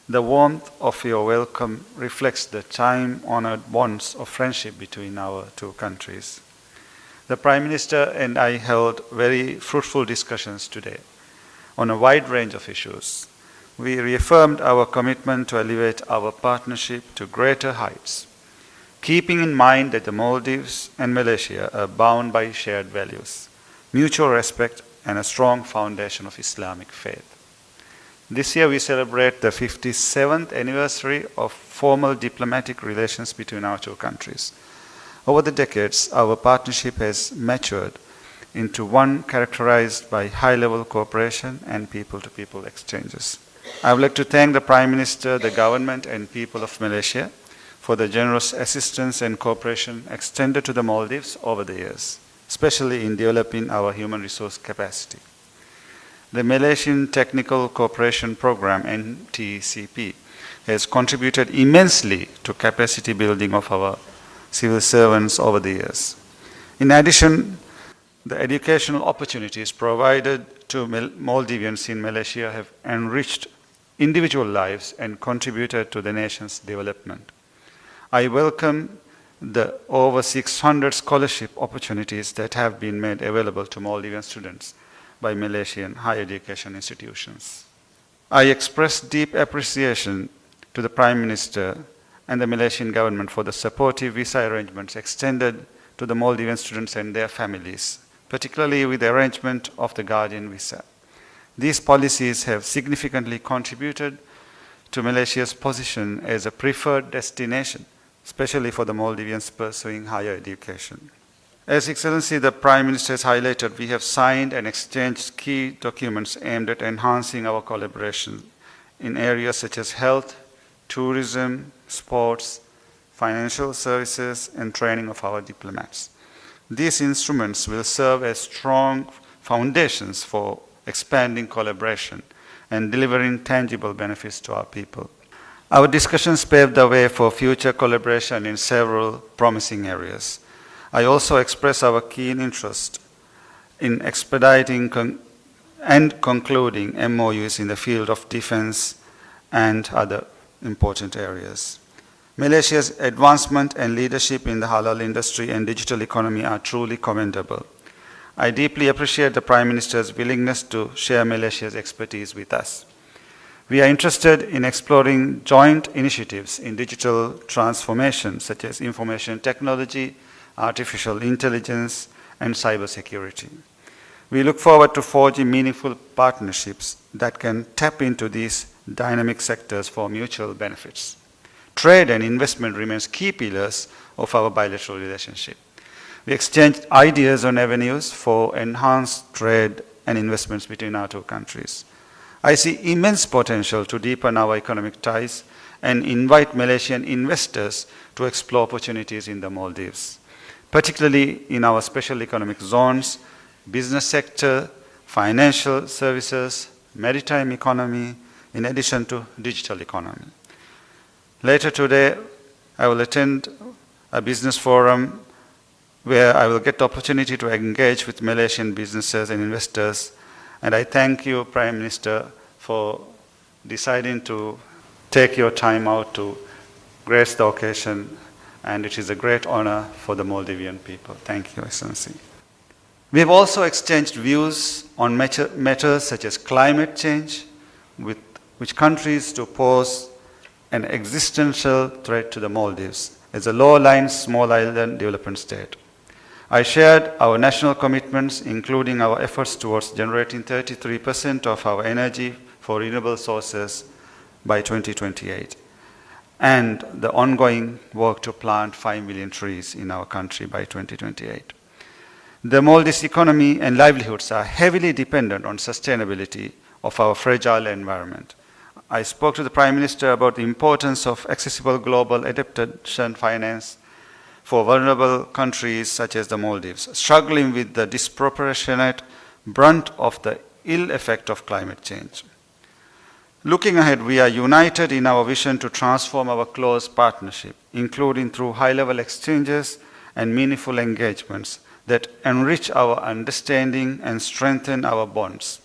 The warmth of your welcome reflects the time-honored bonds of friendship between our two countries. The Prime Minister and I held very fruitful discussions today on a wide range of issues. We reaffirmed our commitment to elevate our partnership to greater heights, keeping in mind that the Maldives and Malaysia are bound by shared values, mutual respect, and a strong foundation of Islamic faith. This year we celebrate the 57th anniversary of formal diplomatic relations between our two countries. Over the decades, our partnership has matured into one characterized by high-level cooperation and people-to-people exchanges. I would like to thank the Prime Minister, the government, and people of Malaysia for the generous assistance and cooperation extended to the Maldives over the years, especially in developing our human resource capacity. The Malaysian Technical Cooperation Program, NTCP, has contributed immensely to capacity building of our civil servants over the years. In addition, the educational opportunities provided to Maldivians in Malaysia have enriched individual lives and contributed to the nation's development. I welcome the over 600 scholarship opportunities that have been made available to Maldivian students by Malaysian higher education institutions. I express deep appreciation to the Prime Minister and the Malaysian government for the supportive visa arrangements extended to the Maldivian students and their families, particularly with the arrangement of the Guardian Visa. These policies have significantly contributed to Malaysia's position as a preferred destination, especially for the Maldivians pursuing higher education. As Excellency the Prime Minister has highlighted, we have signed and exchanged key documents aimed at enhancing our collaboration in areas such as health, tourism, sports, financial services, and training of our diplomats. These instruments will serve as strong foundations for expanding collaboration and delivering tangible benefits to our people. Our discussions paved the way for future collaboration in several promising areas. I also express our keen interest in expediting and concluding MOUs in the field of defense and other important areas. Malaysia's advancement and leadership in the halal industry and digital economy are truly commendable. I deeply appreciate the Prime Minister's willingness to share Malaysia's expertise with us. We are interested in exploring joint initiatives in digital transformation, such as information technology, artificial intelligence, and cybersecurity. We look forward to forging meaningful partnerships that can tap into these dynamic sectors for mutual benefits. Trade and investment remains key pillars of our bilateral relationship. We exchange ideas on avenues for enhanced trade and investments between our two countries. I see immense potential to deepen our economic ties and invite Malaysian investors to explore opportunities in the Maldives, particularly in our special economic zones, business sector, financial services, maritime economy, in addition to digital economy. Later today, I will attend a business forum where I will get the opportunity to engage with Malaysian businesses and investors. And I thank you, Prime Minister, for deciding to take your time out to grace the occasion, and it is a great honor for the Maldivian people. Thank you, Excellency. We have also exchanged views on matters such as climate change, which countries to pose an existential threat to the Maldives as a low-lying small island development state. I shared our national commitments, including our efforts towards generating 33% of our energy for renewable sources by 2028, and the ongoing work to plant 5 million trees in our country by 2028. The Maldives economy and livelihoods are heavily dependent on sustainability of our fragile environment. I spoke to the Prime Minister about the importance of accessible global adaptation finance for vulnerable countries such as the Maldives, struggling with the disproportionate brunt of the ill effect of climate change. Looking ahead, we are united in our vision to transform our close partnership, including through high-level exchanges and meaningful engagements that enrich our understanding and strengthen our bonds.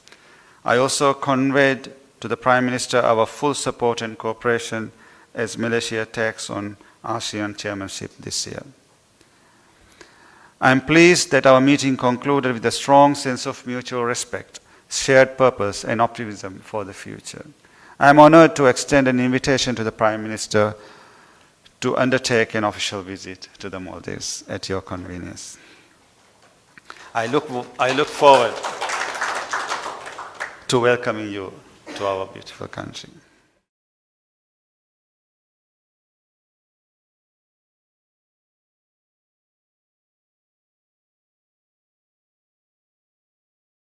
I also conveyed to the Prime Minister our full support and cooperation as Malaysia takes on ASEAN chairmanship this year. I am pleased that our meeting concluded with a strong sense of mutual respect, shared purpose and optimism for the future. I am honored to extend an invitation to the Prime Minister to undertake an official visit to the Maldives at your convenience. I look forward to welcoming you to our beautiful country.